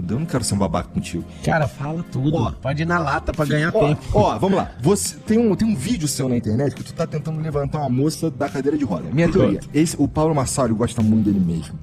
tudo. Eu não quero ser um babaca contigo. Cara, fala tudo. Pode ir na lata pra ganhar tempo. Vamos lá. Você tem um vídeo seu na internet que tu tá tentando levantar uma moça da cadeira de roda. Minha teoria. O Pablo Marçal, ele gosta muito dele mesmo.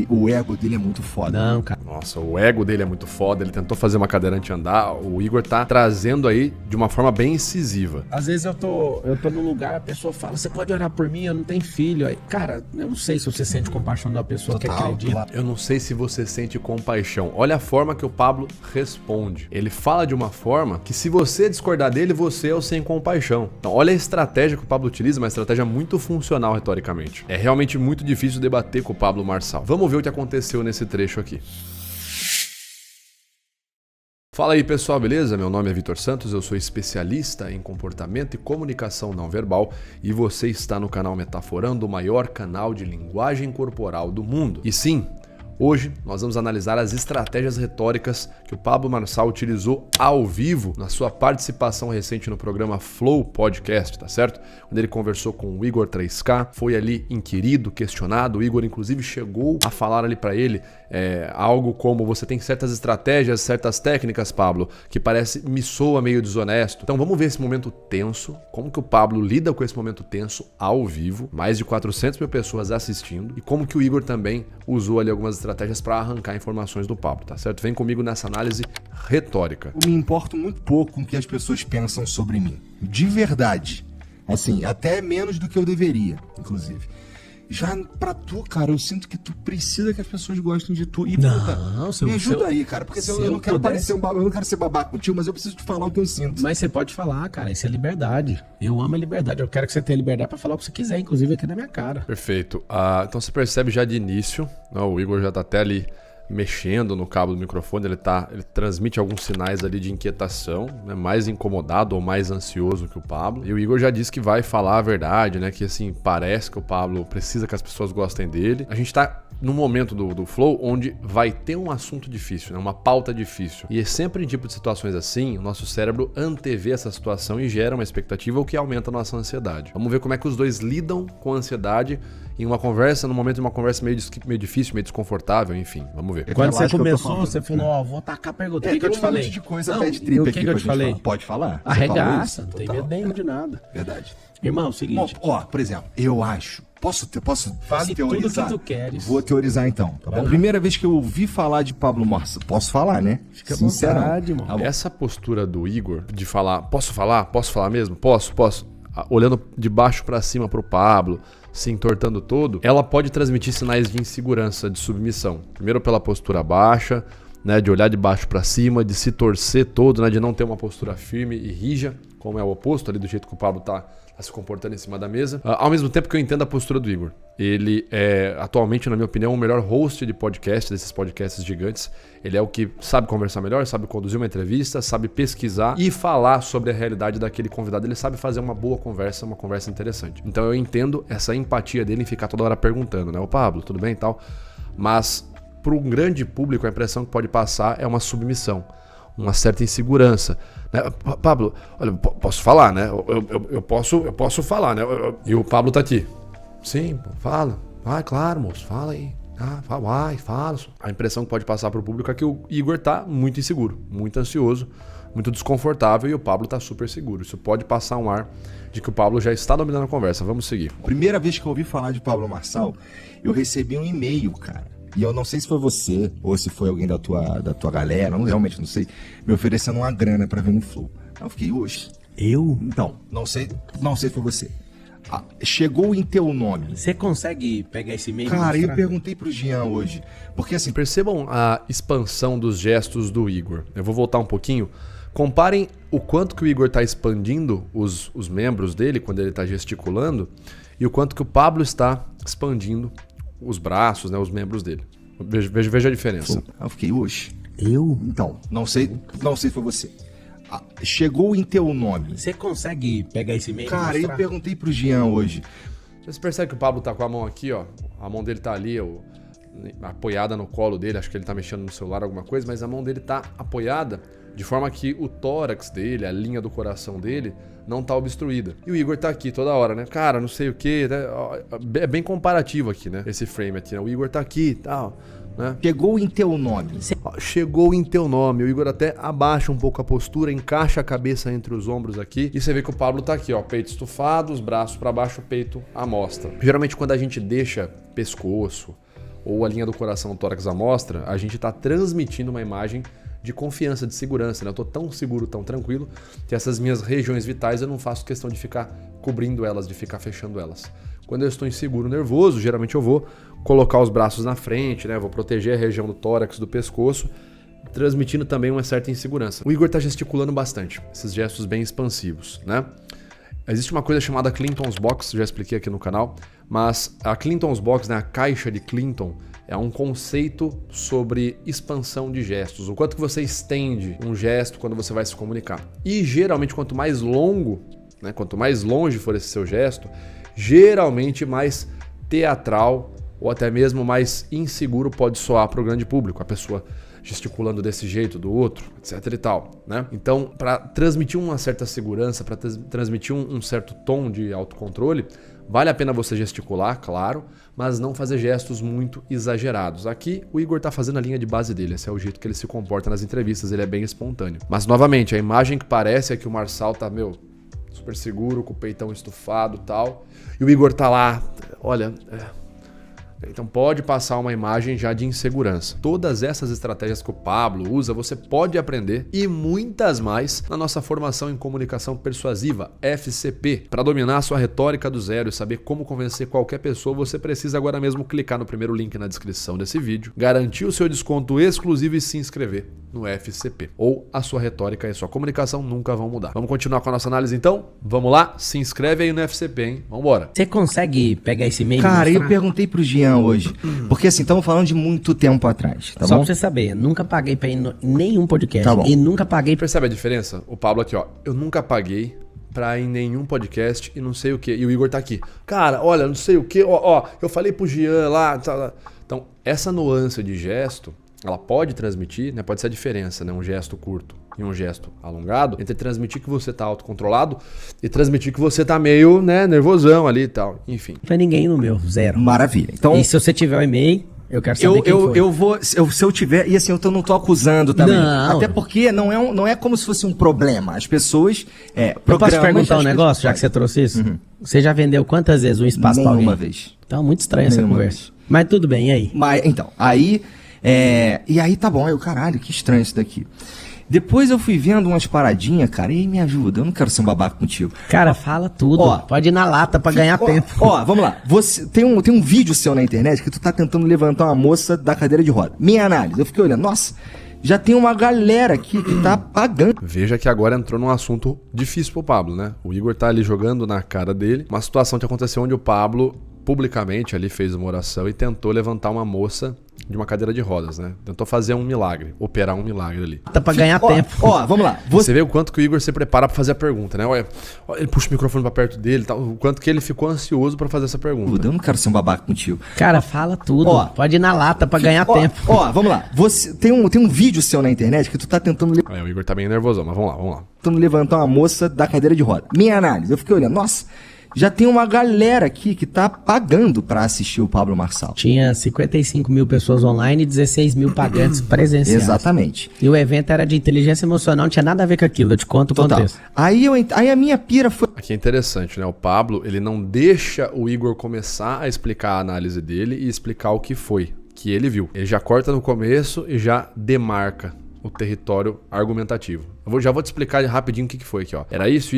O ego dele é muito foda. Não, cara. Nossa, o ego dele é muito foda. Ele tentou fazer uma cadeirante andar. O Igor tá trazendo aí de uma forma bem incisiva. Às vezes eu tô num lugar, a pessoa fala, você pode orar por mim, eu não tenho filho. Aí, cara, eu não sei se você sente compaixão da pessoa que acredita. Eu não sei se você sente compaixão. Olha a forma que o Pablo responde. Ele fala de uma forma que, se você discordar dele, você é o sem compaixão. Então, olha a estratégia que o Pablo utiliza, uma estratégia muito funcional retoricamente. É realmente muito difícil debater com o Pablo Marçal. Vamos ver o que aconteceu nesse trecho aqui. Fala aí, pessoal, beleza? Meu nome é Vitor Santos, eu sou especialista em comportamento e comunicação não verbal e você está no canal Metaforando, o maior canal de linguagem corporal do mundo. E sim, hoje nós vamos analisar as estratégias retóricas que o Pablo Marçal utilizou ao vivo na sua participação recente no programa Flow Podcast, tá certo? Onde ele conversou com o Igor 3K, foi ali inquirido, questionado. O Igor, inclusive, chegou a falar ali pra ele algo como: você tem certas estratégias, certas técnicas, Pablo, que me soa meio desonesto. Então vamos ver esse momento tenso, como que o Pablo lida com esse momento tenso ao vivo, mais de 400 mil pessoas assistindo, e como que o Igor também usou ali algumas estratégias para arrancar informações do Pablo, tá certo? Vem comigo nessa análise retórica. Eu me importo muito pouco com o que as pessoas pensam sobre mim. De verdade. Assim, até menos do que eu deveria, inclusive. Já pra tu, cara, eu sinto que tu precisa que as pessoas gostem de tu. E, me ajuda aí, cara, porque eu não quero parecer eu não quero ser babaca contigo, mas eu preciso te falar o que eu sinto. Mas você pode falar, cara, isso é liberdade. Eu amo a liberdade, eu quero que você tenha liberdade pra falar o que você quiser, inclusive aqui na minha cara. Perfeito. Então você percebe já de início, o Igor já tá até ali mexendo no cabo do microfone, ele transmite alguns sinais ali de inquietação, né, mais incomodado ou mais ansioso que o Pablo. E o Igor já disse que vai falar a verdade, né, que assim, parece que o Pablo precisa que as pessoas gostem dele. A gente tá num momento do Flow onde vai ter um assunto difícil, né, uma pauta difícil. E é sempre em tipo de situações assim, o nosso cérebro antevê essa situação e gera uma expectativa, o que aumenta a nossa ansiedade. Vamos ver como é que os dois lidam com a ansiedade em uma conversa, no momento de uma conversa meio difícil, meio desconfortável, enfim, vamos ver. Quando você começou, você falou, vou tacar a pergunta. O que eu te falei? De coisa pede trip aqui, o que eu te falei? Pode falar? Arregaça, não tem medo nenhum de nada. Verdade. Irmão, é o seguinte. Por exemplo, eu acho. Posso Fale teorizar? Tudo que tu queres. Vou teorizar então, tá bom? Primeira vez que eu ouvi falar de Pablo Marçal, posso falar, né? Fica à vontade, irmão. Essa postura do Igor de falar, posso falar? Posso falar mesmo? Posso. Olhando de baixo pra cima pro Pablo, se entortando todo, ela pode transmitir sinais de insegurança, de submissão. Primeiro pela postura baixa, né, de olhar de baixo para cima, de se torcer todo, né, de não ter uma postura firme e rija, como é o oposto ali do jeito que o Pablo tá se comportando em cima da mesa. Ao mesmo tempo que eu entendo a postura do Igor. Ele é, atualmente, na minha opinião, o melhor host de podcast, desses podcasts gigantes. Ele é o que sabe conversar melhor, sabe conduzir uma entrevista, sabe pesquisar e falar sobre a realidade daquele convidado. Ele sabe fazer uma boa conversa, uma conversa interessante. Então eu entendo essa empatia dele em ficar toda hora perguntando, né? Ô Pablo, tudo bem e tal? Mas para um grande público, a impressão que pode passar é uma submissão, uma certa insegurança, né? Pablo, olha, posso falar, né? Eu posso falar, né? E o Pablo tá aqui. Sim, fala. Vai, claro, moço, fala aí. Fala. A impressão que pode passar pro público é que o Igor tá muito inseguro, muito ansioso, muito desconfortável, e o Pablo tá super seguro. Isso pode passar um ar de que o Pablo já está dominando a conversa. Vamos seguir. Primeira vez que eu ouvi falar de Pablo Marçal, eu recebi um e-mail, cara. E eu não sei se foi você ou se foi alguém da tua galera, realmente não sei, me oferecendo uma grana pra ver no Flow. Eu fiquei, hoje. Eu? Então, não sei se foi você. Chegou em teu nome. Você consegue pegar esse e-mail? Cara, eu perguntei pro Jean hoje, porque assim... Percebam a expansão dos gestos do Igor. Eu vou voltar um pouquinho. Comparem o quanto que o Igor tá expandindo os membros dele quando ele tá gesticulando e o quanto que o Pablo está expandindo os braços, né, os membros dele. Veja a diferença. Eu fiquei, hoje. Eu? Então, não sei se foi você. Chegou em teu nome. Você consegue pegar esse e-mail? Cara, eu perguntei pro Jean hoje. Você percebe que o Pablo tá com a mão aqui, ó. A mão dele tá ali, apoiada no colo dele. Acho que ele tá mexendo no celular, alguma coisa, mas a mão dele tá apoiada de forma que o tórax dele, a linha do coração dele, não tá obstruída. E o Igor tá aqui toda hora, né? Cara, não sei o que, né? É bem comparativo aqui, né? Esse frame aqui, né? O Igor tá aqui e tal. né? Chegou em teu nome. Ó, chegou em teu nome. O Igor até abaixa um pouco a postura, encaixa a cabeça entre os ombros aqui. E você vê que o Pablo tá aqui, ó. Peito estufado, os braços pra baixo, o peito à mostra. Geralmente quando a gente deixa pescoço ou a linha do coração, o tórax à mostra, a gente tá transmitindo uma imagem de confiança, de segurança, né? Eu tô tão seguro, tão tranquilo, que essas minhas regiões vitais eu não faço questão de ficar cobrindo elas, de ficar fechando elas. Quando eu estou inseguro, nervoso, geralmente eu vou colocar os braços na frente, né? Vou proteger a região do tórax, do pescoço, transmitindo também uma certa insegurança. O Igor tá gesticulando bastante, esses gestos bem expansivos, né? Existe uma coisa chamada Clinton's Box, já expliquei aqui no canal, mas a Clinton's Box, né, a caixa de Clinton, é um conceito sobre expansão de gestos, o quanto que você estende um gesto quando você vai se comunicar. E geralmente quanto mais longo, né, quanto mais longe for esse seu gesto, geralmente mais teatral ou até mesmo mais inseguro pode soar para o grande público, a pessoa gesticulando desse jeito, do outro, etc e tal, né? Então, para transmitir uma certa segurança, para transmitir um certo tom de autocontrole, vale a pena você gesticular, claro, mas não fazer gestos muito exagerados. Aqui, o Igor tá fazendo a linha de base dele, esse é o jeito que ele se comporta nas entrevistas, ele é bem espontâneo. Mas, novamente, a imagem que parece é que o Marçal tá, super seguro, com o peitão estufado e tal, e o Igor tá lá, olha... Então pode passar uma imagem já de insegurança. Todas essas estratégias que o Pablo usa, você pode aprender e muitas mais na nossa formação em comunicação persuasiva, FCP. Para dominar a sua retórica do zero e saber como convencer qualquer pessoa, você precisa agora mesmo clicar no primeiro link na descrição desse vídeo, garantir o seu desconto exclusivo e se inscrever no FCP. Ou a sua retórica e a sua comunicação nunca vão mudar. Vamos continuar com a nossa análise então? Vamos lá? Se inscreve aí no FCP, hein? Vambora. Você consegue pegar esse e-mail? Cara, eu perguntei pro Jean hoje, porque assim, estamos falando de muito tempo atrás, tá Só bom? pra você saber, nunca paguei pra ir em nenhum podcast. Tá bom. E nunca paguei pra... Percebe a diferença? O Pablo aqui, ó. Eu nunca paguei pra ir em nenhum podcast e não sei o que. E o Igor tá aqui. Cara, olha, não sei o que. Ó, eu falei pro Jean lá. Tá. Então, essa nuance de gesto, ela pode transmitir, né? Pode ser a diferença, né? Um gesto curto e um gesto alongado, entre transmitir que você tá autocontrolado e transmitir que você tá meio, né, nervosão ali e tal. Enfim. Pra ninguém no meu, zero. Maravilha. Então, E se você tiver o e-mail, eu quero saber quem foi. eu vou, se eu tiver, e assim, eu não tô acusando também. Não. Até porque não é como se fosse um problema. As pessoas, Eu posso te perguntar um negócio, já que você trouxe isso? Você já vendeu quantas vezes um espaço pra alguém? Nenhuma vez. Então, muito estranha essa Nenhuma conversa. vez. Mas tudo bem, e aí? Mas, então, aí, e aí tá bom, aí eu, caralho, que estranho isso daqui. Depois eu fui vendo umas paradinhas, cara, e aí me ajuda, eu não quero ser um babaca contigo. Cara, fala tudo. Ó, Pode ir na lata pra ganhar tempo. Ó, vamos lá. Você tem um vídeo seu na internet que tu tá tentando levantar uma moça da cadeira de roda. Minha análise, eu fiquei olhando, nossa, já tem uma galera aqui que tá pagando. Veja que agora entrou num assunto difícil pro Pablo, né? O Igor tá ali jogando na cara dele uma situação que aconteceu onde o Pablo publicamente ali fez uma oração e tentou levantar uma moça de uma cadeira de rodas, né? Tentou fazer um milagre, operar um milagre ali. Tá pra ganhar tempo. Ó, vamos lá. Você vê o quanto que o Igor se prepara pra fazer a pergunta, né? Olha, ele puxa o microfone pra perto dele, tal, o quanto que ele ficou ansioso pra fazer essa pergunta. Eu não quero ser um babaca contigo. Cara, fala tudo. Ó, Pode ir na lata pra ganhar tempo. Ó, vamos lá. Você tem um vídeo seu na internet que tu tá tentando O Igor tá bem nervosão, mas vamos lá. levantar uma moça da cadeira de roda. Minha análise, eu fiquei olhando, nossa, já tem uma galera aqui que tá pagando pra assistir o Pablo Marçal. Tinha 55 mil pessoas online e 16 mil pagantes presenciais. Exatamente. E o evento era de inteligência emocional, não tinha nada a ver com aquilo, eu te conto o Total. contexto. Aí a minha pira foi... Aqui é interessante, né? O Pablo, ele não deixa o Igor começar a explicar a análise dele e explicar o que foi, que ele viu. Ele já corta no começo e já demarca o território argumentativo. Já vou te explicar rapidinho o que foi aqui, ó. Era isso.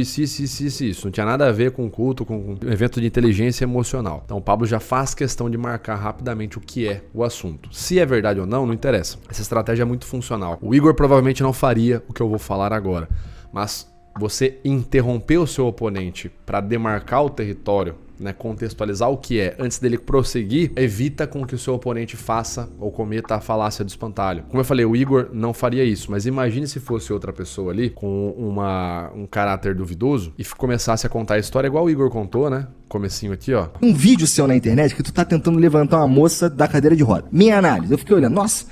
Não tinha nada a ver com culto, com um evento de inteligência emocional. Então o Pablo já faz questão de marcar rapidamente o que é o assunto. Se é verdade ou não, não interessa. Essa estratégia é muito funcional. O Igor provavelmente não faria o que eu vou falar agora, mas você interromper o seu oponente para demarcar o território, né, contextualizar o que é antes dele prosseguir, evita com que o seu oponente faça ou cometa a falácia do espantalho. Como eu falei, o Igor não faria isso, mas imagine se fosse outra pessoa ali com um caráter duvidoso e começasse a contar a história igual o Igor contou, né? Comecinho aqui, ó. Um vídeo seu na internet que tu tá tentando levantar uma moça da cadeira de roda. Minha análise, eu fiquei olhando, nossa,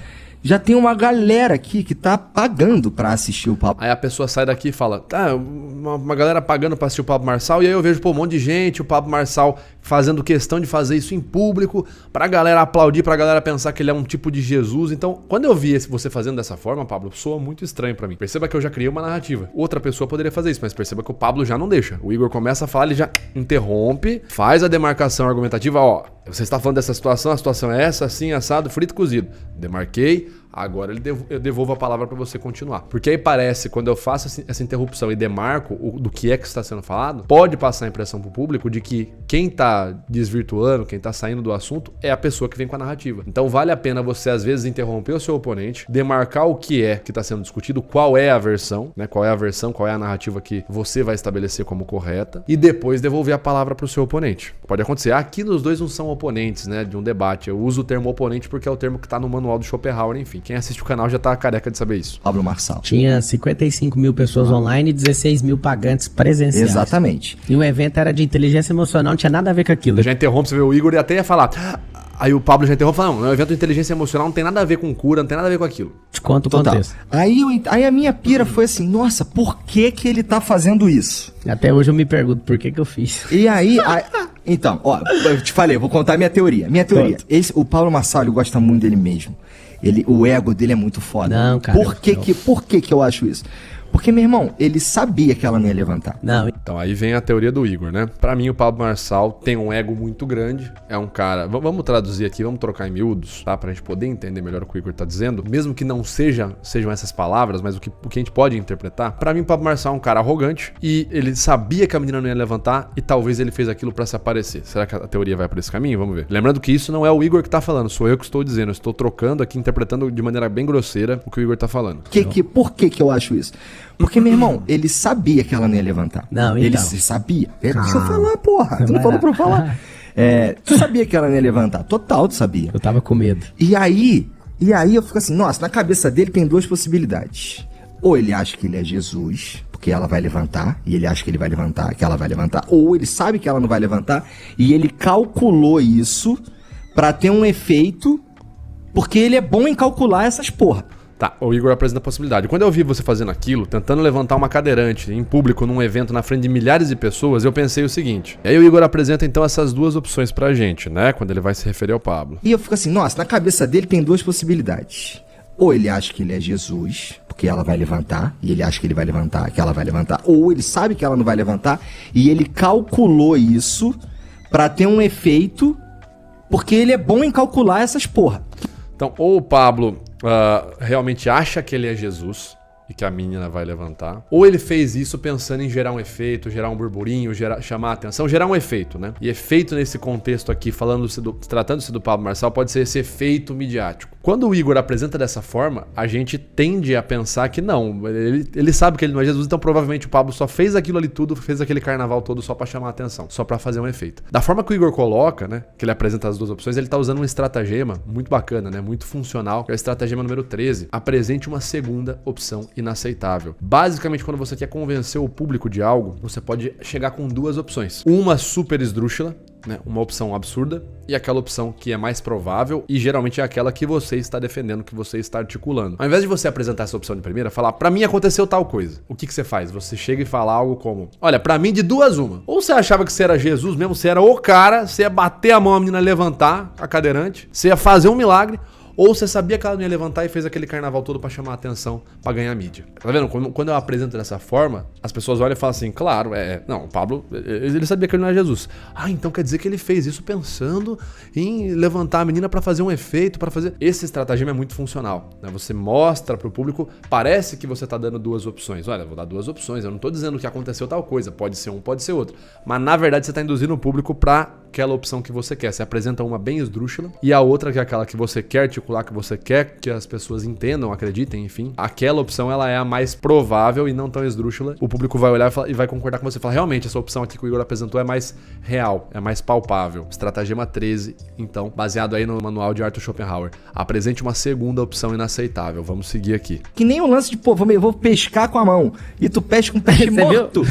já tem uma galera aqui que tá pagando pra assistir o Pablo. Aí a pessoa sai daqui e fala, tá, uma galera pagando pra assistir o Pablo Marçal, e aí eu vejo, pô, um monte de gente, o Pablo Marçal fazendo questão de fazer isso em público, pra galera aplaudir, pra galera pensar que ele é um tipo de Jesus. Então, quando eu vi você fazendo dessa forma, Pablo, soa muito estranho pra mim. Perceba que eu já criei uma narrativa. Outra pessoa poderia fazer isso, mas perceba que o Pablo já não deixa. O Igor começa a falar, ele já interrompe, faz a demarcação argumentativa, ó, você está falando dessa situação, a situação é essa, assim, assado, frito e cozido. Demarquei, agora eu devolvo a palavra para você continuar. Porque aí parece, quando eu faço essa interrupção e demarco do que é que está sendo falado, pode passar a impressão pro público de que quem tá desvirtuando, quem tá saindo do assunto, é a pessoa que vem com a narrativa. Então vale a pena você, às vezes, interromper o seu oponente, demarcar o que é que está sendo discutido, qual é a versão, né? Qual é a versão, qual é a narrativa que você vai estabelecer como correta, e depois devolver a palavra pro seu oponente. Pode acontecer. Aqui nos dois não são oponentes, né? De um debate. Eu uso o termo oponente porque é o termo que tá no manual do Schopenhauer, enfim. Quem assiste o canal já tá careca de saber isso. Pablo Marçal. Tinha 55 mil pessoas online e 16 mil pagantes presenciais. Exatamente. E o evento era de inteligência emocional, não tinha nada a ver com aquilo. Eu já interrompe, você vê o Igor e até ia falar. Aí o Pablo já interrompe e fala, não, o evento de inteligência emocional não tem nada a ver com cura, não tem nada a ver com aquilo. Te conto o contexto. Aí a minha pira foi assim, nossa, por que ele tá fazendo isso? Até hoje eu me pergunto por que eu fiz. E aí, então, ó, eu te falei, eu vou contar a minha teoria. O Pablo Marçal, ele gosta muito dele mesmo. O ego dele é muito foda. Não, cara. Por que eu acho isso? Porque, meu irmão, ele sabia que ela não ia levantar. Não. Então aí vem a teoria do Igor, né? Pra mim, o Pablo Marçal tem um ego muito grande. É um cara... Vamos traduzir aqui, vamos trocar em miúdos, tá? Pra gente poder entender melhor o que o Igor tá dizendo. Mesmo que não sejam essas palavras, mas o que a gente pode interpretar. Pra mim, o Pablo Marçal é um cara arrogante e ele sabia que a menina não ia levantar e talvez ele fez aquilo pra se aparecer. Será que a teoria vai por esse caminho? Vamos ver. Lembrando que isso não é o Igor que tá falando, sou eu que estou dizendo. Eu estou trocando aqui, interpretando de maneira bem grosseira o que o Igor tá falando. Por que eu acho isso? Porque, meu irmão, ele sabia que ela não ia levantar. Não, então. Ele sabia. Deixa eu falar, porra. Tu não falou pra eu falar. Tu sabia que ela não ia levantar. Total, tu sabia. Eu tava com medo. E aí eu fico assim, nossa, na cabeça dele tem duas possibilidades. Ou ele acha que ele é Jesus, porque ela vai levantar, e ele acha que ele vai levantar, que ela vai levantar. Ou ele sabe que ela não vai levantar, e ele calculou isso pra ter um efeito, porque ele é bom em calcular essas porra. Tá, o Igor apresenta a possibilidade. Quando eu vi você fazendo aquilo, tentando levantar uma cadeirante em público, num evento, na frente de milhares de pessoas, eu pensei o seguinte. E aí o Igor apresenta então essas duas opções pra gente, né? Quando ele vai se referir ao Pablo. E eu fico assim, nossa, na cabeça dele tem duas possibilidades. Ou ele acha que ele é Jesus, porque ela vai levantar, e ele acha que ele vai levantar, que ela vai levantar. Ou ele sabe que ela não vai levantar, e ele calculou isso pra ter um efeito, porque ele é bom em calcular essas porra. Então, ou o Pablo realmente acha que ele é Jesus e que a menina vai levantar, ou ele fez isso pensando em gerar um efeito, gerar um burburinho, chamar a atenção, gerar um efeito, né? E efeito nesse contexto aqui, tratando-se do Pablo Marçal, pode ser esse efeito midiático. Quando o Igor apresenta dessa forma, a gente tende a pensar que não, ele sabe que ele não é Jesus, então provavelmente o Pablo só fez aquilo ali tudo, fez aquele carnaval todo só pra chamar a atenção, só pra fazer um efeito. Da forma que o Igor coloca, né, que ele apresenta as duas opções, ele tá usando um estratagema muito bacana, né, muito funcional, que é o estratagema número 13. Apresente uma segunda opção inaceitável. Basicamente, quando você quer convencer o público de algo, você pode chegar com duas opções. Uma super esdrúxula, né, uma opção absurda, e aquela opção que é mais provável e geralmente é aquela que você está defendendo, que você está articulando. Ao invés de você apresentar essa opção de primeira, falar, pra mim aconteceu tal coisa. O que você faz? Você chega e fala algo como, olha, pra mim de duas uma. Ou você achava que você era Jesus mesmo, você era o cara, você ia bater a mão, a menina levantar a cadeirante, você ia fazer um milagre, ou você sabia que ela não ia levantar e fez aquele carnaval todo pra chamar a atenção, pra ganhar mídia. Tá vendo? Quando eu apresento dessa forma, as pessoas olham e falam assim, claro, não, o Pablo, ele sabia que ele não era Jesus. Ah, então quer dizer que ele fez isso pensando em levantar a menina pra fazer um efeito, pra fazer... Esse estratagema é muito funcional, né? Você mostra pro público, parece que você tá dando duas opções. Olha, vou dar duas opções, eu não tô dizendo que aconteceu tal coisa, pode ser um, pode ser outro. Mas na verdade você tá induzindo o público pra aquela opção que você quer. Você apresenta uma bem esdrúxula e a outra que é aquela que você quer articular, que você quer que as pessoas entendam, acreditem, enfim. Aquela opção, ela é a mais provável e não tão esdrúxula. O público vai olhar e vai concordar com você. Fala, realmente, essa opção aqui que o Igor apresentou é mais real, é mais palpável. Estratagema 13, então, baseado aí no manual de Arthur Schopenhauer. Apresente uma segunda opção inaceitável. Vamos seguir aqui. Que nem o lance de, pô, eu vou pescar com a mão e tu pesca com um peixe morto.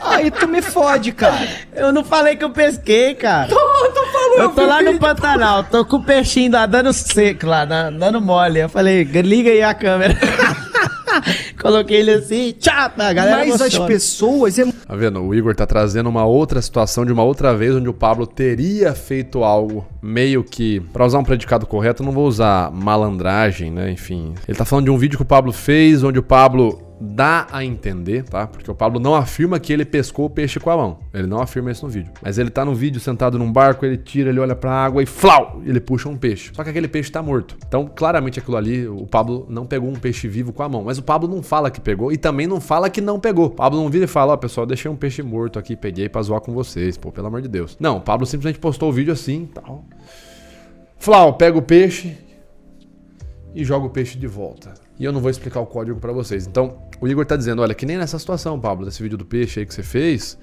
Aí tu me fode, cara. Eu não falei que eu pesquei, cara. Tu falou. Eu tô lá no Pantanal, tô com o peixinho lá, dando seco lá, dando mole. Eu falei, liga aí a câmera. Coloquei ele assim, tchapa, a galera Mas as emociona. pessoas... Tá vendo? O Igor tá trazendo uma outra situação de uma outra vez onde o Pablo teria feito algo meio que... Pra usar um predicado correto, eu não vou usar malandragem, né? Enfim. Ele tá falando de um vídeo que o Pablo fez, onde o Pablo dá a entender, tá? Porque o Pablo não afirma que ele pescou o peixe com a mão. Ele não afirma isso no vídeo. Mas ele tá no vídeo sentado num barco, ele tira, ele olha pra água e flau! Ele puxa um peixe. Só que aquele peixe tá morto. Então, claramente aquilo ali, o Pablo não pegou um peixe vivo com a mão. Mas o Pablo não fala que pegou e também não fala que não pegou. O Pablo não vira e fala, ó, pessoal, eu deixei um peixe morto aqui, peguei pra zoar com vocês. Pô, pelo amor de Deus. Não, o Pablo simplesmente postou o vídeo assim, tal. Flau, pega o peixe e joga o peixe de volta. E eu não vou explicar o código pra vocês. Então, o Igor tá dizendo, olha, que nem nessa situação, Pablo, desse vídeo do peixe aí que você fez,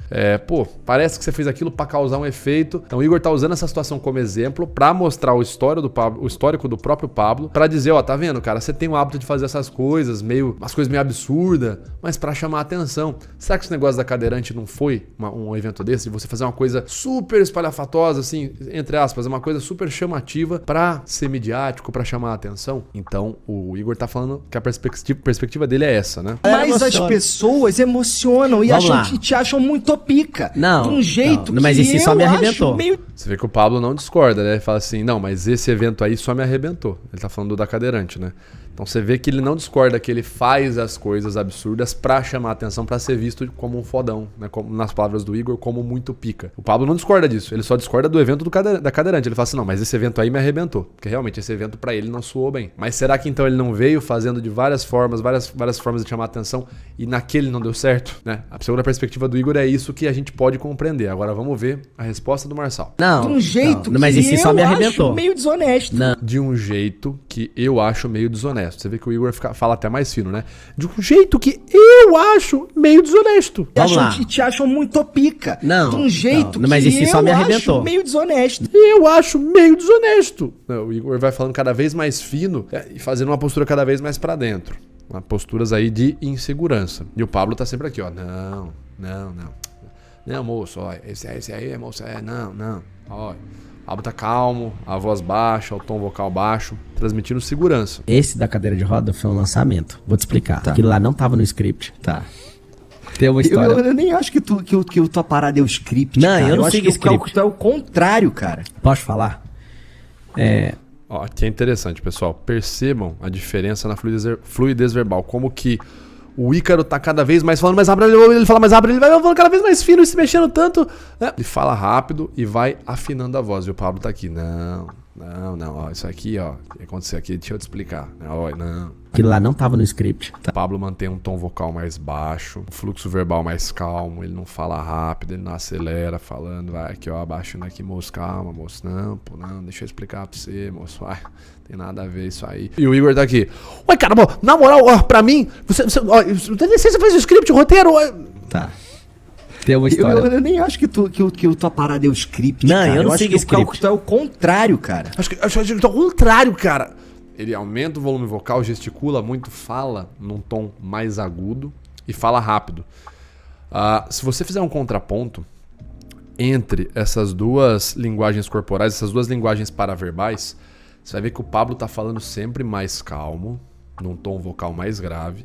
parece que você fez aquilo pra causar um efeito. Então o Igor tá usando essa situação como exemplo pra mostrar o histórico do próprio Pablo, pra dizer, ó, tá vendo, cara, você tem o hábito de fazer essas coisas, umas coisas meio absurdas, mas pra chamar a atenção. Será que esse negócio da cadeirante não foi um evento desse, de você fazer uma coisa super espalhafatosa, assim, entre aspas, uma coisa super chamativa pra ser midiático, pra chamar a atenção? Então o Igor tá falando que a perspectiva dele é essa, né? Mas as pessoas emocionam e te acham muito pica. Não. De um jeito não, mas esse só me arrebentou. Você vê que o Pablo não discorda, né? Ele fala assim, não, mas esse evento aí só me arrebentou. Ele tá falando da cadeirante, né? Então você vê que ele não discorda, que ele faz as coisas absurdas pra chamar a atenção, pra ser visto como um fodão, né? Como, nas palavras do Igor, como muito pica. O Pablo não discorda disso, ele só discorda do evento da cadeirante. Ele fala assim, não, mas esse evento aí me arrebentou. Porque realmente esse evento pra ele não soou bem. Mas será que então ele não veio fazendo de várias formas de chamar a atenção e naquele não deu certo, né? A segunda perspectiva do Igor é isso que a gente pode compreender. Agora vamos ver a resposta do Marçal. Não. De um jeito não, mas esse só me arrebentou. Meio desonesto. Não. De um jeito que eu acho meio desonesto. Você vê que o Igor fala até mais fino, né? De um jeito que eu acho meio desonesto. Te acham muito pica. Não. De um jeito não, mas esse só me arrebentou. Acho meio desonesto. Eu acho meio desonesto. O Igor vai falando cada vez mais fino e fazendo uma postura cada vez mais pra dentro. Posturas aí de insegurança. E o Pablo tá sempre aqui, ó. Não. Não, moço, ó. Esse aí, moço, não. Ó. O Pablo tá calmo, a voz baixa, o tom vocal baixo, transmitindo segurança. Esse da cadeira de roda foi um lançamento. Vou te explicar. Tá. Aquilo lá não tava no script. Tá. Tem uma história. Eu nem acho que tua parada é o script. Não, cara. eu não acho sigo que script. é o contrário, cara. Posso falar? Ó, aqui é interessante, pessoal. Percebam a diferença na fluidez verbal. Como que o Ícaro tá cada vez mais falando mais rápido, ele fala mais rápido, ele vai falando cada vez mais fino e se mexendo tanto, né? Ele fala rápido e vai afinando a voz. E o Pablo tá aqui, não, ó, isso aqui, ó, o que aconteceu aqui, deixa eu te explicar. Ó, não. Aquilo lá não tava no script. O Pablo mantém um tom vocal mais baixo, um fluxo verbal mais calmo, ele não fala rápido, ele não acelera falando, vai aqui, ó, abaixando aqui, moço, calma, moço, não, deixa eu explicar pra você, moço, vai, tem nada a ver isso aí. E o Igor tá aqui, ué, cara, na moral, ó, pra mim, você fez o script, o roteiro, ó. Tá. Tem uma história. Eu nem acho que tua parada é o script, não, cara. Eu não sigo acho que script. é o contrário, cara. Acho que é o contrário, cara. Ele aumenta o volume vocal, gesticula muito, fala num tom mais agudo e fala rápido. Se você fizer um contraponto entre essas duas linguagens corporais, essas duas linguagens paraverbais, você vai ver que o Pablo tá falando sempre mais calmo, num tom vocal mais grave.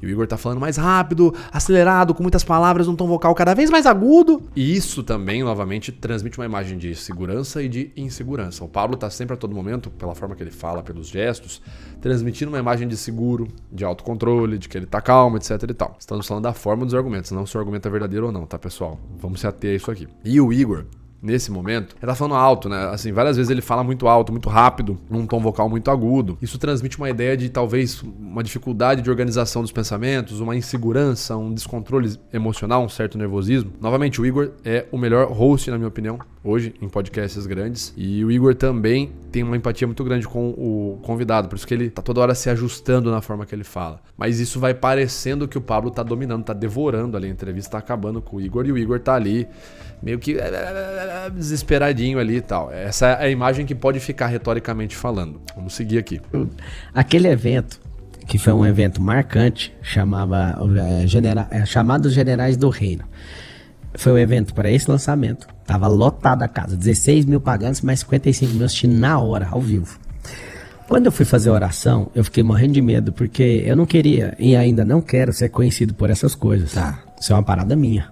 E o Igor tá falando mais rápido, acelerado, com muitas palavras, num tom vocal cada vez mais agudo. E isso também, novamente, transmite uma imagem de segurança e de insegurança. O Pablo tá sempre a todo momento, pela forma que ele fala, pelos gestos, transmitindo uma imagem de seguro, de autocontrole, de que ele tá calmo, etc e tal. Estamos falando da forma dos argumentos, não se o argumento é verdadeiro ou não, tá, pessoal? Vamos se ater a isso aqui. E o Igor, nesse momento, ele tá falando alto, né? Assim, várias vezes ele fala muito alto, muito rápido, num tom vocal muito agudo. Isso transmite uma ideia de, talvez, uma dificuldade de organização dos pensamentos, uma insegurança, um descontrole emocional, um certo nervosismo. Novamente, o Igor é o melhor host, na minha opinião, hoje, em podcasts grandes. E o Igor também tem uma empatia muito grande com o convidado, por isso que ele tá toda hora se ajustando na forma que ele fala. Mas isso vai parecendo que o Pablo tá dominando, tá devorando ali a entrevista, tá acabando com o Igor, e o Igor tá ali meio que desesperadinho ali e tal. Essa é a imagem que pode ficar retoricamente falando. Vamos seguir aqui. Aquele evento, que foi um evento marcante, chamado Generais do Reino. Foi um evento para esse lançamento. Tava lotada a casa, 16 mil pagantes, mais 55 mil assistindo na hora, ao vivo. Quando eu fui fazer a oração, eu fiquei morrendo de medo, porque eu não queria, e ainda não quero, ser conhecido por essas coisas. Tá. Isso é uma parada minha.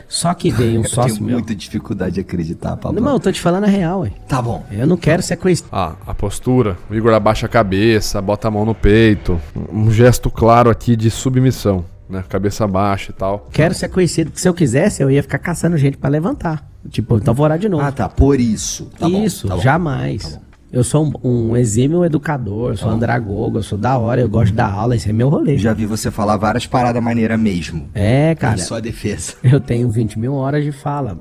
Só que veio um Eu sócio tenho meu. muita dificuldade de acreditar, Pablo. Não, eu tô te falando a real, ué. Tá bom. Eu não quero ser conhecido. Ah, a postura. O Igor abaixa a cabeça, bota a mão no peito. Um gesto claro aqui de submissão, né? Cabeça baixa e tal. Quero ser conhecido, porque se eu quisesse, eu ia ficar caçando gente pra levantar. Tipo, então vou orar de novo. Ah, tá. Por isso. Tá bom, Isso, tá bom. jamais. Tá bom. Eu sou um exímio educador, sou andragogo, eu sou da hora, eu gosto de dar aula, esse é meu rolê. Já vi você falar várias paradas maneiras mesmo. É, cara, Em sua defesa. eu tenho 20 mil horas de fala.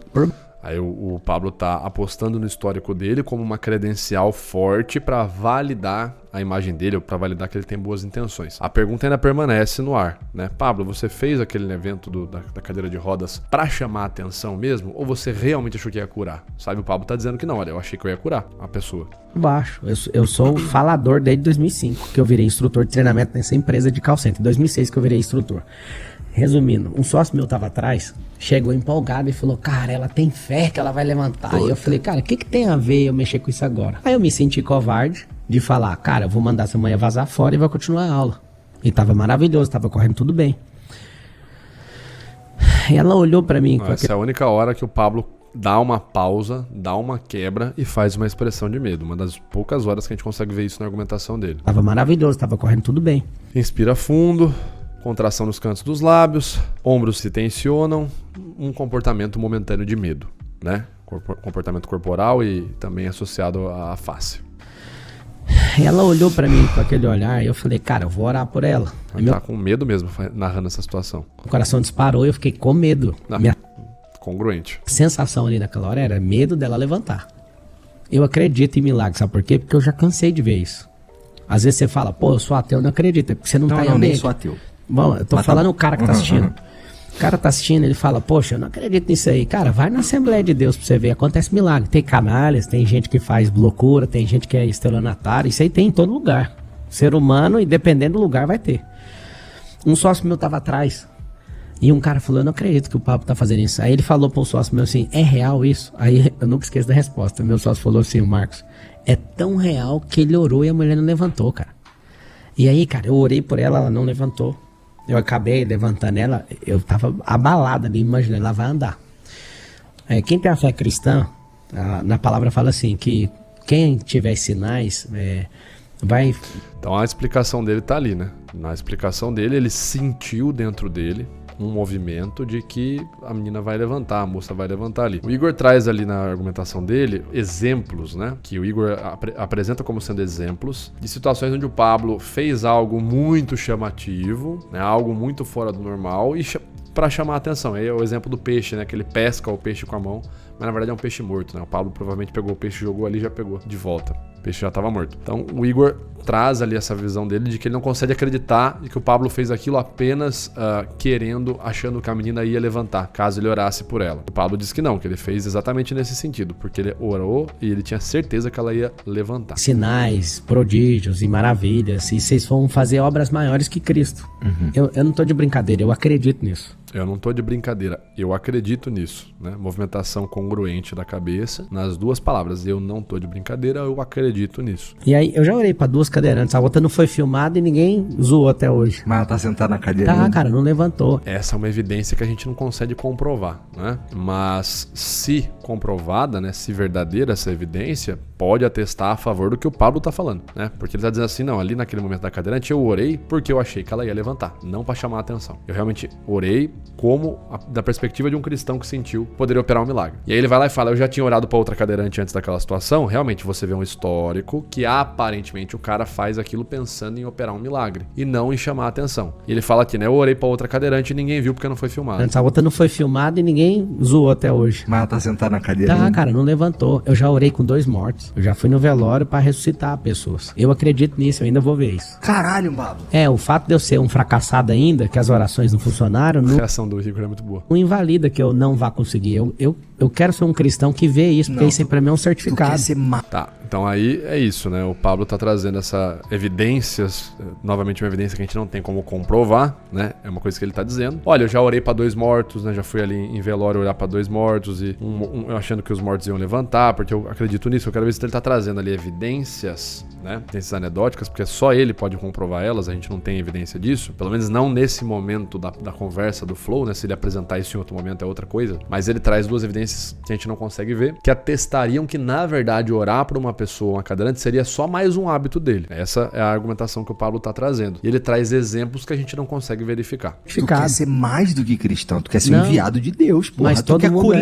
Aí o Pablo tá apostando no histórico dele como uma credencial forte pra validar a imagem dele, ou pra validar que ele tem boas intenções. A pergunta ainda permanece no ar, né? Pablo, você fez aquele evento da cadeira de rodas pra chamar a atenção mesmo? Ou você realmente achou que ia curar? Sabe, o Pablo tá dizendo que não, olha, eu achei que eu ia curar a pessoa. Baixo. Eu sou falador desde 2005, que eu virei instrutor de treinamento nessa empresa de call center. Em 2006 que eu virei instrutor. Resumindo, um sócio meu tava atrás, chegou empolgado e falou, cara, ela tem fé que ela vai levantar. E eu falei, cara, o que tem a ver eu mexer com isso agora? Aí eu me senti covarde de falar, cara, eu vou mandar essa manhã vazar fora e vai continuar a aula. E tava maravilhoso, tava correndo tudo bem. E ela olhou pra mim com Essa é a única hora que o Pablo dá uma pausa, dá uma quebra e faz uma expressão de medo. Uma das poucas horas que a gente consegue ver isso na argumentação dele. Tava maravilhoso, tava correndo tudo bem. Inspira fundo, contração nos cantos dos lábios, ombros se tensionam, um comportamento momentâneo de medo, né? Comportamento corporal e também associado à face. E ela olhou pra mim com aquele olhar e eu falei, cara, eu vou orar por ela. Aí Ele meu tá com medo mesmo narrando essa situação. coração disparou e eu fiquei com medo. Não. Minha Congruente. sensação ali naquela hora era medo dela levantar. Eu acredito em milagres, sabe por quê? Porque eu já cansei de ver isso. Às vezes você fala, pô, eu sou ateu, não acredita, porque você não, tá em nem ambiente. sou ateu. Bom, eu tô Mas tá falando bom. o cara que tá assistindo. O cara tá assistindo, ele fala, poxa, eu não acredito nisso aí. Cara, vai na Assembleia de Deus pra você ver, acontece milagre. Tem canalhas, tem gente que faz loucura, tem gente que é estelionatário, isso aí tem em todo lugar. Ser humano, e dependendo do lugar, vai ter. Um sócio meu tava atrás, e um cara falou, eu não acredito que o Pablo tá fazendo isso. Aí ele falou pro sócio meu assim, é real isso? Aí eu nunca esqueço da resposta. Meu sócio falou assim, o Marcos, é tão real que ele orou e a mulher não levantou, cara. E aí, cara, eu orei por ela, ela não levantou. Eu acabei levantando ela, eu tava abalado ali, imaginei, ela vai andar. Quem tem a fé cristã, na palavra fala assim, que quem tiver sinais, vai... Então a explicação dele tá ali, né? Na explicação dele, ele sentiu dentro dele um movimento de que a menina vai levantar, a moça vai levantar ali. O Igor traz ali na argumentação dele exemplos, né? Que o Igor apresenta como sendo exemplos de situações onde o Pablo fez algo muito chamativo, né? Algo muito fora do normal e para chamar a atenção. Aí é o exemplo do peixe, né? Que ele pesca o peixe com a mão, mas na verdade é um peixe morto, né? O Pablo provavelmente pegou o peixe, jogou ali e já pegou de volta. O peixe já estava morto. Então o Igor traz ali essa visão dele de que ele não consegue acreditar de que o Pablo fez aquilo apenas achando que a menina ia levantar, caso ele orasse por ela. O Pablo diz que não, que ele fez exatamente nesse sentido, porque ele orou e ele tinha certeza que ela ia levantar. Sinais, prodígios e maravilhas, e vocês vão fazer obras maiores que Cristo. Eu não tô de brincadeira, eu acredito nisso. Eu não tô de brincadeira, eu acredito nisso, né? Movimentação congruente da cabeça, nas duas palavras, eu não tô de brincadeira, eu acredito nisso. E aí, eu já orei pra duas cadeirantes, a outra não foi filmada e ninguém zoou até hoje. Mas ela tá sentada na cadeira. Tá, ainda. cara, não levantou. Essa é uma evidência que a gente não consegue comprovar, né? Mas se comprovada, né, se verdadeira essa evidência, pode atestar a favor do que o Pablo tá falando, né? Porque ele tá dizendo assim, não, ali naquele momento da cadeirante eu orei porque eu achei que ela ia levantar, não pra chamar a atenção. Eu realmente orei da perspectiva de um cristão que sentiu poderia operar um milagre. E aí ele vai lá e fala, eu já tinha orado pra outra cadeirante antes daquela situação. Realmente você vê um histórico que aparentemente o cara faz aquilo pensando em operar um milagre e não em chamar a atenção. E ele fala aqui, né, eu orei pra outra cadeirante e ninguém viu porque não foi filmado. Antes a outra não foi filmada e ninguém zoou até hoje. Mas ela tá sentada na cadeira. Tá, ainda. cara, não levantou. Eu já orei com 2 mortos. Eu já fui no velório pra ressuscitar pessoas. Eu acredito nisso, eu ainda vou ver isso. Caralho, Pablo. O fato de eu ser um fracassado ainda, que as orações não funcionaram, A não reação do Igor é muito boa. invalida que eu não vá conseguir. Eu quero ser um cristão que vê isso, porque Não, isso aí pra mim é um Tu certificado. quer ser Tá, Então aí é isso, né? O Pablo tá trazendo essa evidências, novamente uma evidência que a gente não tem como comprovar, né? É uma coisa que ele tá dizendo. Olha, eu já orei pra 2 mortos, né? Já fui ali em velório orar pra 2 mortos e eu achando que os mortos iam levantar, porque eu acredito nisso. Eu quero ver se ele tá trazendo ali evidências, né? Evidências anedóticas, porque só ele pode comprovar elas, a gente não tem evidência disso. Pelo menos não nesse momento da conversa do Flow, né? Se ele apresentar isso em outro momento é outra coisa. Mas ele traz 2 evidências que a gente não consegue ver, que atestariam que, na verdade, orar por uma pessoa, uma cadeirante, seria só mais um hábito dele. Essa é a argumentação que o Pablo tá trazendo. E ele traz exemplos que a gente não consegue verificar. Tu quer ser mais do que cristão, tu quer ser Não. enviado de Deus, porra. Mas Tu todo quer mundo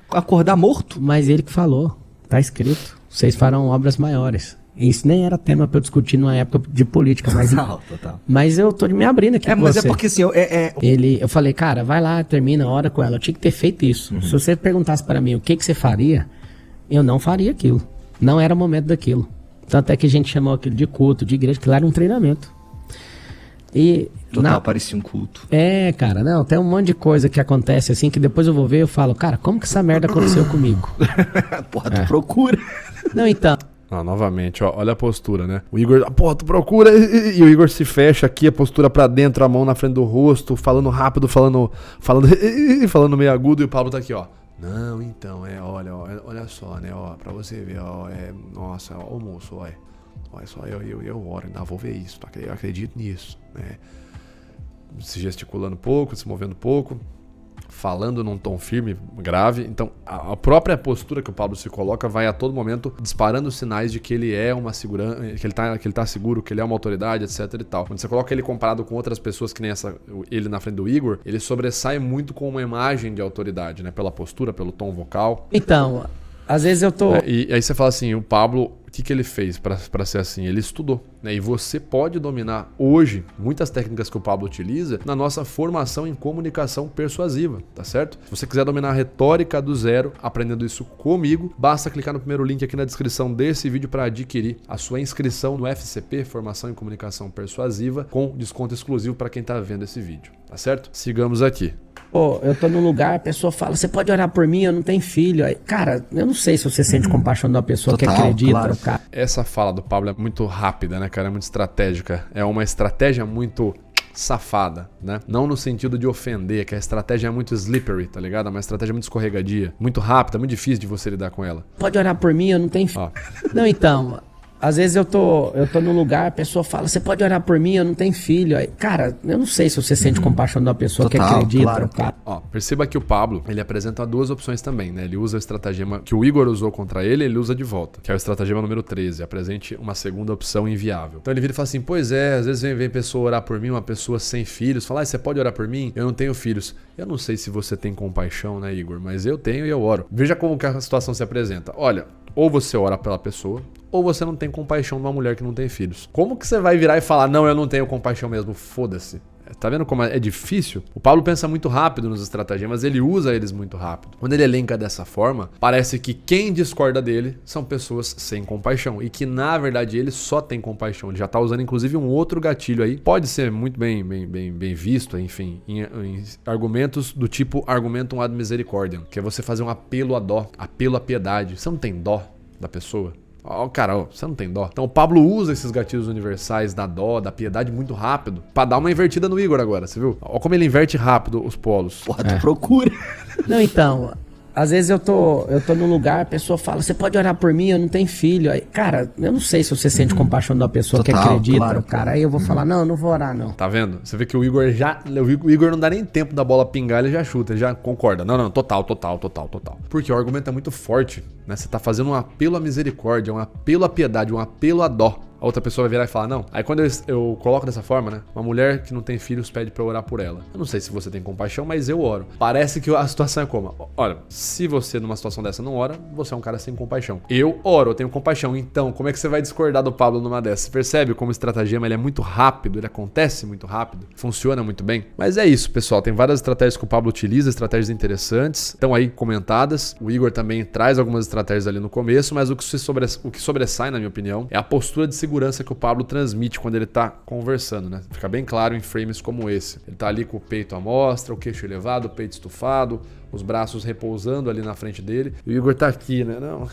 acordar morto? Mas ele que falou, tá escrito. Vocês farão obras maiores. Isso nem era tema pra eu discutir numa época de política, mas, Total. mas eu tô me abrindo aqui com Mas você. é porque assim, Eu falei, cara, vai lá, termina, ora com ela. Eu tinha que ter feito isso. Se você perguntasse para mim o que você faria, eu não faria aquilo. Não era o momento daquilo. Tanto é que a gente chamou aquilo de culto, de igreja, que lá era um treinamento. E total, parecia um culto. cara, não, tem um monte de coisa que acontece assim, que depois eu vou ver e eu falo, cara, como que essa merda aconteceu comigo? Porra, tu procura. Não, então... Novamente, ó, olha a postura, né? O Igor, tu procura e o Igor se fecha aqui, a postura pra dentro, a mão na frente do rosto, falando rápido, falando meio agudo, e o Pablo tá aqui, ó. Não, então, olha só, né, ó, pra você ver, ó, nossa, ó, moço, olha só, eu oro, ainda vou ver isso, eu acredito nisso, né? Se gesticulando pouco, se movendo pouco, falando num tom firme, grave. Então, a própria postura que o Pablo se coloca vai a todo momento disparando sinais de que ele é uma segurança, que ele tá seguro, que ele é uma autoridade, etc e tal. Quando você coloca ele comparado com outras pessoas, que nem ele na frente do Igor, ele sobressai muito com uma imagem de autoridade, né? Pela postura, pelo tom vocal. Então, às vezes eu tô... E aí você fala assim, o Pablo, o que ele fez pra ser assim? Ele estudou, né? E você pode dominar hoje muitas técnicas que o Pablo utiliza na nossa formação em comunicação persuasiva, tá certo? Se você quiser dominar a retórica do zero, aprendendo isso comigo, basta clicar no primeiro link aqui na descrição desse vídeo para adquirir a sua inscrição no FCP, Formação em Comunicação Persuasiva, com desconto exclusivo para quem tá vendo esse vídeo, tá certo? Sigamos aqui. Pô, eu tô num lugar, a pessoa fala, você pode orar por mim, eu não tenho filho. Aí, cara, eu não sei se você sente compaixão de uma pessoa Total, que acredita. claro. Cara. Essa fala do Pablo é muito rápida, né, cara? É muito estratégica. É uma estratégia muito safada, né? Não no sentido de ofender, que a estratégia é muito slippery, tá ligado? É uma estratégia muito escorregadia, muito rápida, muito difícil de você lidar com ela. Pode orar por mim, eu não tenho filho. Não, então... Às vezes eu tô num lugar, a pessoa fala, você pode orar por mim, eu não tenho filho. Aí, cara, eu não sei se você sente compaixão de uma pessoa Total, que acredita. claro. Cara. Ó, perceba que o Pablo, ele apresenta 2 opções também, né? Ele usa o estratagema que o Igor usou contra ele usa de volta, que é o estratagema número 13, apresente uma segunda opção inviável. Então ele vira e fala assim, pois é, às vezes vem pessoa orar por mim, uma pessoa sem filhos, fala, você pode orar por mim? Eu não tenho filhos. Eu não sei se você tem compaixão, né, Igor? Mas eu tenho e eu oro. Veja como que a situação se apresenta. Olha, ou você ora pela pessoa, ou você não tem compaixão de uma mulher que não tem filhos. Como que você vai virar e falar, não, eu não tenho compaixão mesmo? Foda-se. Tá vendo como é difícil? O Pablo pensa muito rápido nos estratagemas, ele usa eles muito rápido. Quando ele elenca dessa forma, parece que quem discorda dele são pessoas sem compaixão. E que, na verdade, ele só tem compaixão. Ele já tá usando, inclusive, um outro gatilho aí. Pode ser muito bem visto, enfim, em argumentos do tipo argumentum ad misericordiam, que é você fazer um apelo à dó, apelo à piedade. Você não tem dó da pessoa? Cara, você não tem dó. Então o Pablo usa esses gatilhos universais da dó, da piedade muito rápido pra dar uma invertida no Igor agora, você viu? Olha como ele inverte rápido os polos. Porra, tu procura. Não, então... Às vezes eu tô num lugar, a pessoa fala, você pode orar por mim, eu não tenho filho. Aí, cara, eu não sei se você sente compaixão de uma pessoa Total, que acredita. claro. Cara, aí eu vou falar, não, eu não vou orar, não. Tá vendo? Você vê que o Igor não dá nem tempo da bola pingar, ele já chuta, ele já concorda. Não, total. Porque o argumento é muito forte, né? Você tá fazendo um apelo à misericórdia, um apelo à piedade, um apelo à dó. A outra pessoa vai virar e falar, não. Aí quando eu coloco dessa forma, né? Uma mulher que não tem filhos pede pra eu orar por ela. Eu não sei se você tem compaixão, mas eu oro. Parece que a situação é como? Olha, se você numa situação dessa não ora, você é um cara sem compaixão. Eu oro, eu tenho compaixão. Então, como é que você vai discordar do Pablo numa dessas? Você percebe como o estratagema ele é muito rápido, ele acontece muito rápido, funciona muito bem. Mas é isso, pessoal. Tem várias estratégias que o Pablo utiliza, estratégias interessantes. Estão aí comentadas. O Igor também traz algumas estratégias ali no começo, mas o que sobressai, na minha opinião, é a postura de segurança que o Pablo transmite quando ele tá conversando, né? Fica bem claro em frames como esse. Ele tá ali com o peito à mostra, o queixo elevado, o peito estufado, os braços repousando ali na frente dele. E o Igor tá aqui, né? Não,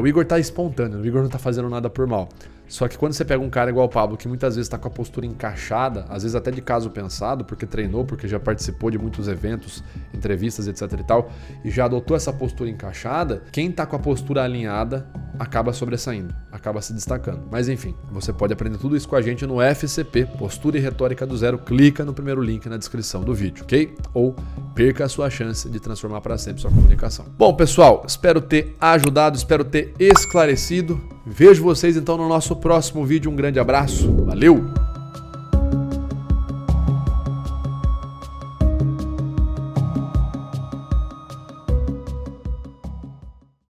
O Igor tá espontâneo, o Igor não tá fazendo nada por mal. Só que quando você pega um cara igual o Pablo, que muitas vezes tá com a postura encaixada, às vezes até de caso pensado, porque treinou, porque já participou de muitos eventos, entrevistas, etc e tal, e já adotou essa postura encaixada, quem tá com a postura alinhada acaba sobressaindo, acaba se destacando. Mas enfim, você pode aprender tudo isso com a gente no FCP, Postura e Retórica do Zero. Clica no primeiro link na descrição do vídeo, ok? Ou perca a sua chance de transformar para sempre sua comunicação. Bom, pessoal, espero ter ajudado, espero ter esclarecido. Vejo vocês então no nosso próximo vídeo. Um grande abraço, valeu!